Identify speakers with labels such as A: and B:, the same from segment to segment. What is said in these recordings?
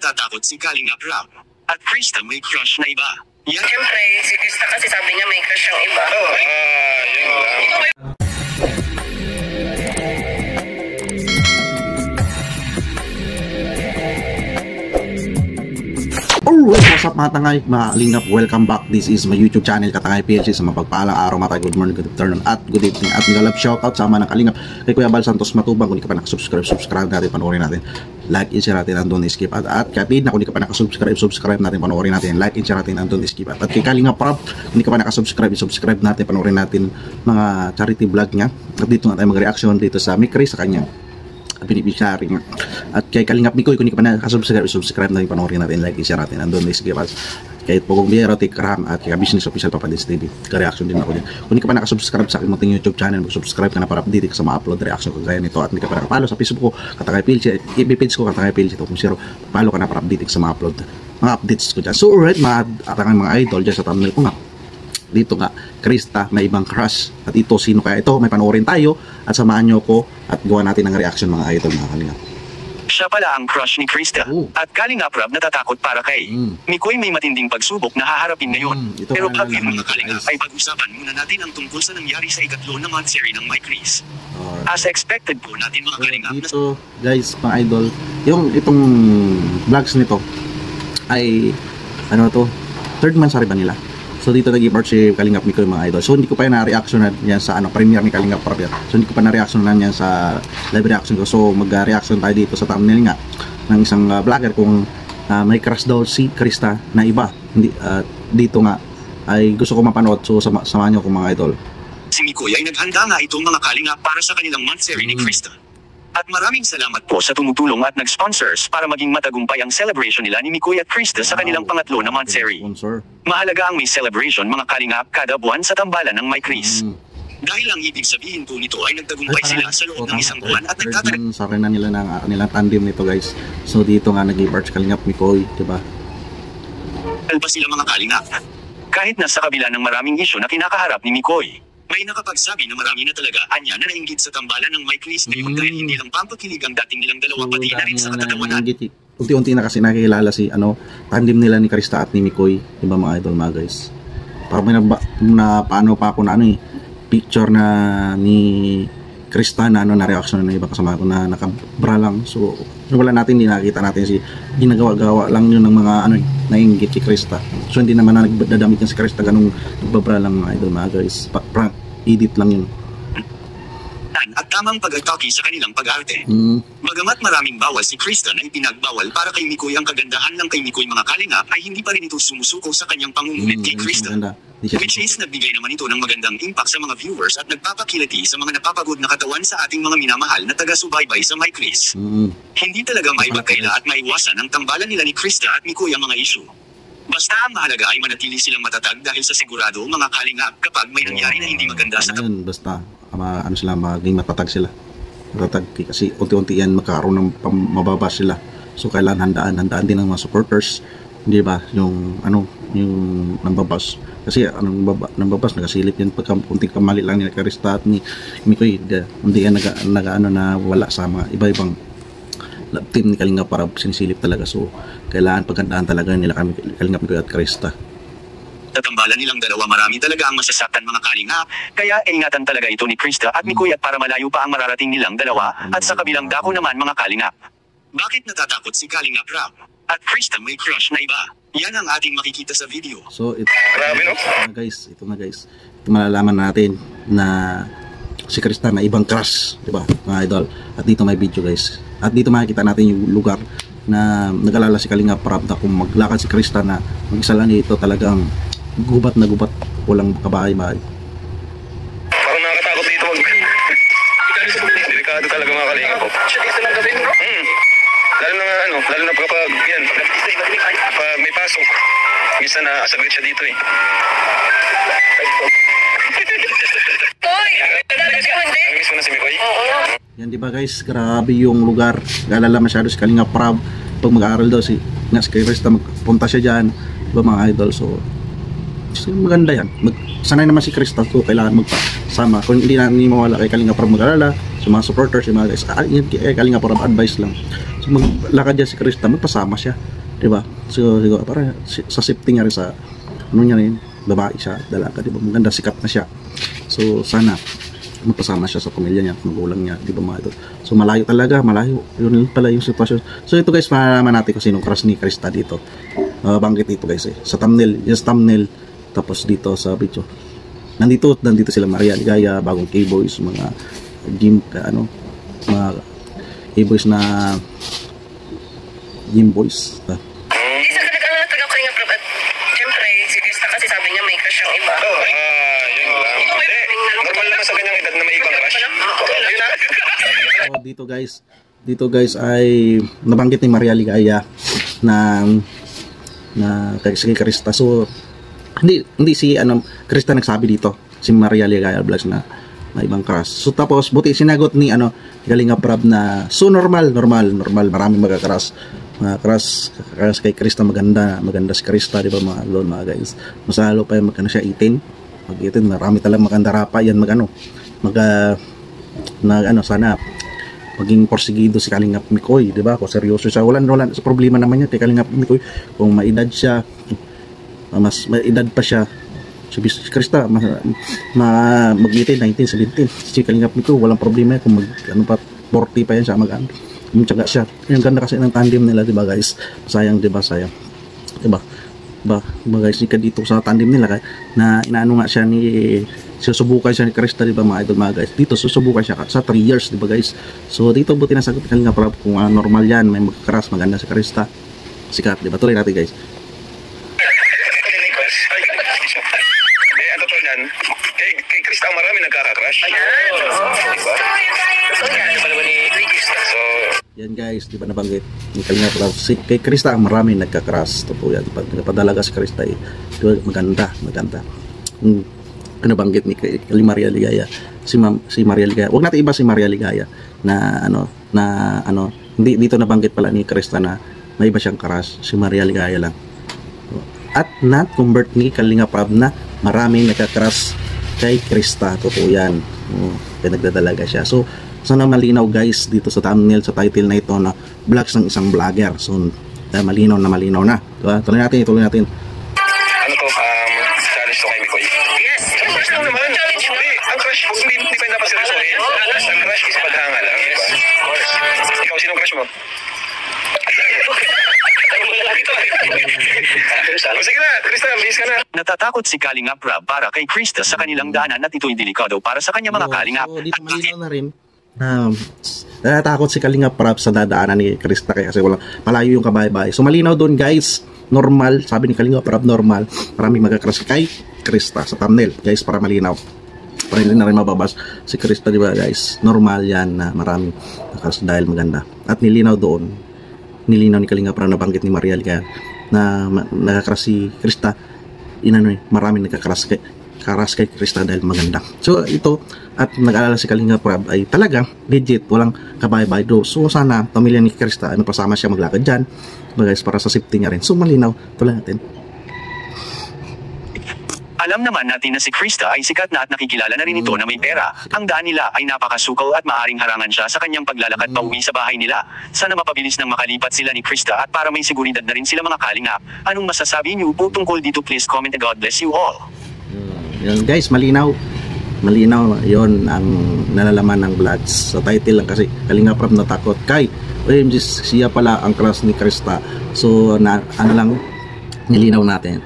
A: natatakot si Kalinga Prab at Krista may crush na iba? Yan.
B: Siyempre, si Krista kasi sabi niya may crush yung iba.
C: Yun lang.
D: Alright, what's up mga tangay, mga lingap, welcome back. This is my YouTube channel, Katangay PLC. Sa mapagpalang araw mga tayo, good morning, good afternoon, at good evening. At nag-love shoutout sa mga nakalingap kay Kuya Bal Santos Matubang. Kung di ka pa nakasubscribe, subscribe natin, panoorin natin, like and share natin, andun skip. At kay Pid na kung di ka pa nakasubscribe, subscribe natin, panoorin natin, like and share natin, andun skip. At kay Kalinga Prab, kung di ka pa nakasubscribe, subscribe natin, panoorin natin mga charity vlog niya. At dito nga tayo mag-reaction dito sa Mikri sa kanya beneficiary nga. At kay Kalingap Mikoy, kung hindi ka pa nakasubscribe, subscribe natin, panoorin natin, like, i-share natin, andun may sige pa. Kahit Pogong Biyero, Tikram, at kay Business Official Papadins TV, ka-reaction din ako din. Kung hindi ka pa nakasubscribe sa aking munting YouTube channel, mag-subscribe ka na para update ka sa mga upload reaction ko gaya nito. At hindi ka pa nakapalo sa Facebook ko, Katangay PLC, FB page ko, Katangay PLC 2.0, follow ka na para update ka sa mga upload, mga updates ko dyan. So alright, mga atangay mga idol dyan sa thumbnail ko nga, dito nga, Krista may ibang crush. At ito, sino kaya ito? May panoorin tayo at samahan nyo ko at gawa natin ng reaction mga idol, mga Kalingap.
A: Siya pala ang crush ni Krista. At Kalinga Prab natatakot para kay Mikoy. May matinding pagsubok na haharapin ngayon. Pero bago yun mga Kalingap ay pag-usapan muna natin ang tungkol sa nangyari sa ikatlo na month series ng My Chris. As expected po natin mga Kalingap.
D: Dito guys, mga idol, yung itong vlogs nito ay ano to, third month sa ba nila. So dito nag-i-part si Kalingap Mikoy mga idol. So hindi ko pa na-reaction na yan sa premiere ni Kalingap Prab. So hindi ko pa na-reaction na yan sa live reaction ko. So mag-reaction tayo dito sa thumbnail nga ng isang vlogger kung may crush daw si Krista na iba. Hindi, dito nga ay gusto ko mapanood. So samahan nyo ko mga idol.
A: Si Mikoy ay naghanda nga itong mga Kalingap para sa kanilang month series ni Krista. At maraming salamat po sa tumutulong at nag-sponsors para maging matagumpay ang celebration nila ni Mikoy at Krista sa kanilang pangatlo na month series. Mahalaga ang may celebration mga Kalingap kada buwan sa tambalan ng My Chris. Dahil ang ibig sabihin po nito ay nagtagumpay sila sa loob ng isang buwan at nagtatagal.
D: Sa rin na nila ng nilang tandem nito guys. So dito nga nag-i-part si Kalingap Mikoy, diba?
A: Pa sila mga Kalingap. Kahit nasa kabila ng maraming isyu na kinakaharap ni Mikoy, may nakapagsabi na marami na talaga anya na nainggit sa tambalan ng My Chris ngayon dahil hindi lang pampakilig ang dating nilang dalawa pati na rin sa katatawanan.
D: Unti-unti na kasi nakikilala si tandem nila ni Krista at ni Mikoy, diba mga idol mga guys. Parang may paano pa ako na picture na ni Krista na na reaction na iba kasama ko na nakabra lang. So wala natin, hindi nakita natin si ginagawa-gawa lang yun ng mga nainggit si Krista. So hindi naman na nagdadamit yan si Krista ganung nagbabra lang mga idol mga guys. Prank edit lang yun.
A: At tamang pag-atake sa kanilang pag-arte. Bagamat maraming bawal si Krista na ipinagbawal para kay Mikoy, ang kagandahan ng kay Mikoy mga Kalingap ay hindi pa rin ito sumusuko sa kanyang pangungulit kay Krista. Which is nagbigay naman ito ng magandang impact sa mga viewers at nagpapakilati sa mga napapagod na katawan sa ating mga minamahal na taga-subaybay sa My Chris. Hindi talaga maibagkaila at maiwasan ang tambalan nila ni Krista at Mikoy ang mga issue. Basta ang mahalaga ay manatili silang matatag dahil sa sigurado mga Kalingap kapag may nangyari na hindi maganda sa
D: basta sila maging matatag sila. Matatag kasi unti-unti yan magkaroon ng mababa sila. So kailangan handaan din ng mga supporters, hindi ba? Yung nambabas. Kasi nambabas nagasilip yan pagka unting kamali lang ni Krista at ni Mikoy. Hindi yan na wala sa mga iba-ibang team ni Kalingap para sinisilip talaga. So kailangan paghandaan talaga nila kami Kalingap Mikoy at Krista.
A: Sa tambalan nilang dalawa marami talaga ang masasaktan mga Kalingap, kaya ingatan talaga ito ni Krista at Mikoy at para malayo pa ang mararating nilang dalawa. At sa kabilang dako naman mga Kalingap, bakit natatakot si Kalinga Prab at Krista may crush na iba? Yan ang ating makikita sa video.
D: So ito na guys, ito malalaman natin na si Krista na ibang crush, diba mga idol? At dito may video guys. At dito makikita natin yung lugar na nag-alala si Kalinga Prab na kung maglakad si Krista na mag-isa lang ito talagang gubat na gubat, walang kabahay-bahay.
C: Parang nakakatakot dito delikado talaga mga Kalingap po. Lalo na kapag may pasok. Minsan na asaglit siya dito eh. Miss mo na si Mikoy?
D: Yan diba guys, grabe yung lugar. Galala masyado si Kalinga Prab. Pag mag-aaral daw si Krista, magpunta siya dyan, diba mga idol. So maganda yan. Sanay naman si Krista, so kailangan magpasama. Kung hindi na mawala kay Kalinga Prab mag-alala, sa mga supporters, yung mga guys, yun kay Kalinga Prab advice lang. So maglakad dyan si Krista, magpasama siya, diba? So siguro para sa safety niya rin, sa ano niya rin, babae siya, dalaga, diba? Maganda, sikat na siya. So sana magpasama siya sa pamilya niya, magulang niya, di ba mga ito. So malayo talaga, malayo. Yun pala yung sitwasyon. So ito guys, malaman natin kung sinong crush ni Krista dito. Banggit dito guys sa thumbnail, yes thumbnail, tapos dito sa video. Nandito sila Maria Ligaya, bagong K-boys, mga gym, mga K-boys na gym boys.
B: Isa ka nag-angat taga-Kalinga Prab at syempre, si Krista kasi sabi niya may crush siyang iba.
C: Yun lang. Normal naman sa kanyang edad na may ibang crush. Yun na.
D: So dito guys ay nabanggit ni Maria Ligaya na kay Krista. So hindi si Krista nagsabi dito, si Maria Ligaya Vlogs na may ibang crush. So tapos buti sinagot ni Kalinga Prab na so normal, maraming magka-crush. Crush kay Krista, maganda si Krista, di ba mga guys. Mas lalo pa yung siya 18. Mag-18, marami talagang maganda rapa yan sana maging porsigido si Kalingap Mikoy, di ba? Kung seryoso siya, wala sa problema naman niya kay Kalingap Mikoy. Kung maedad siya, mas maedad pa siya, si Krista mag-18, 19, 17. Si Kalingap Mikoy walang problema kung 40 pa yan siya, tsaga siya. Yung ganda kasi ng tandem nila, di ba guys? Sayang, di ba? Sayang, di ba? Guys, dito sa tandem nila na inaano nga siya susubukan siya ni Krista, di ba mga idol, mga guys? Dito susubukan siya sa 3 years, di ba guys? So dito buti nasagot Kalinga Prab kung normal yan, may magkakaras, maganda si Krista, sikat, di ba? Tuloy natin guys.
C: Kay Krista marami nagkaka-crush. So
D: yan guys, di ba nabanggit ni Kalinga Prab, kay Krista ang marami nagkakaras. Totoo yan, pag napadalaga si Krista maganda. Banggit ni Maria Ligaya, si Maria Ligaya. Huwag natin iba si Maria Ligaya na hindi dito nabanggit pala ni Krista na may iba siyang crush, si Maria Ligaya lang. At na-convert ni Kalinga Prab na maraming nagka-crush kay Krista. Totoo yan. Kaya nagdadalaga siya. So sana malinaw guys dito sa thumbnail, sa title na ito na vlogs ng isang vlogger. So malinaw na. Diba? Tuloy natin.
C: challenge to kay Mikoy.
B: Yes.
C: Crush lang naman. Ang crush, hindi pa dapat seryosohin. Ang crush is paghanga lang, di ba? Ikaw, sinong crush mo? Sige na, Krista, bilis ka na.
A: Natatakot si Kalinga Prab para kay Krista sa kanilang daanan at ito'y delikado para sa kanya mga Kalingap.
D: So dito malinaw na rin natatakot si Kalinga Prab sa dadaanan ni Krista kasi walang malayo yung kabaybay. So malinaw doon guys, normal, sabi ni Kalinga Prab, normal, maraming magkakrush kay Krista sa thumbnail guys, para malinaw, para hindi na rin mababas si Krista, di ba guys? Normal yan na maraming magkakrush dahil maganda. At nilinaw ni Kalinga Prab, nabanggit ni Maria Ligaya na nagkakrush si Krista, maraming nagkakrush kay Krista dahil maganda. So ito, at nag-alala si Kalinga Prab ay talagang legit, walang kabaybay do. So sana pamilya ni Krista ay mapasama siya maglakad dyan, guys, para sa safety niya rin. So malinaw, tuloy natin.
A: Alam naman natin na si Krista ay sikat na at nakikilala na rin ito na may pera. Ang daan nila ay napakasukaw at maaring harangan siya sa kanyang paglalakad pauwi sa bahay nila. Sana mapabilis nang makalipat sila ni Krista at para may seguridad na rin sila mga Kalingap. Anong masasabi niyo po tungkol dito? Please comment and God bless you all.
D: Yan guys, malinaw yon ang nalalaman ng vlogs. Sa title lang kasi Kalinga Prab natakot kay OMG, siya pala ang crush ni Krista. So nilinaw natin.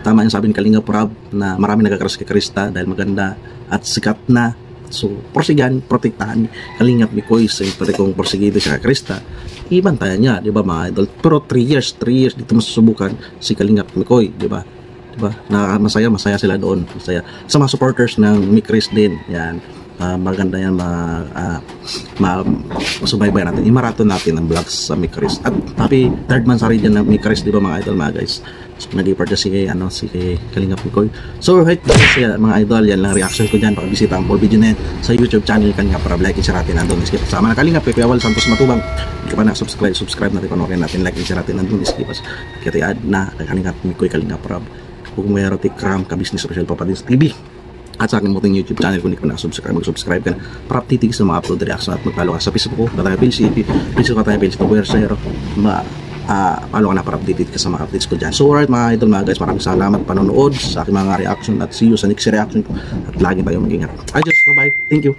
D: Tama yung sabi ni Kalinga Prab na marami nagkakrush kay Krista dahil maganda at sikat na. So porsigan, protektahan ni Kalinga Mikoy. So pati kung porsigido siya kay Krista, ibantayan niya, di ba mga idol? Pero 3 years dito masusubukan si Kalinga Mikoy, di ba? Na masaya sila doon, masaya sa mga supporters ng Mikris din. Yan, maganda yan, masubaybay natin, i-marathon natin ang vlogs sa Mikris. At happy 3rd month sa rin yan ng Mikris, di ba mga idol, mga guys? So nag-i-part si Kalinga Mikoy. So right guys, mga idol, yan lang reaction ko dyan. Pakabisita ang full video na yan sa YouTube channel Kalinga Prab. Like and share natin nandun. Sama na Kalinga, Kuya Wal Santos Matubang. Hindi ka pa na-subscribe natin, panoorin natin, like and share natin nandun. Iskipas, kaya na Kalinga Mikoy, Kalinga Prab. Pugmero Tikram ka business official Papa Dins TV. At sa aking muting YouTube channel kung hindi ka na-subscribe, mag-subscribe ka na para updating sa mga upload reaction at mag-follow ka sa Facebook ko, Katangay PLC, Facebook Katangay PLC, Tubuersero, follow ka na para updated ka sa mga updates ko dyan. So alright mga idol, mga guys, maraming salamat panonood sa aking mga reaction at see you sa next reaction ko at lagi tayong mag-ingat. Adios, bye-bye, thank you.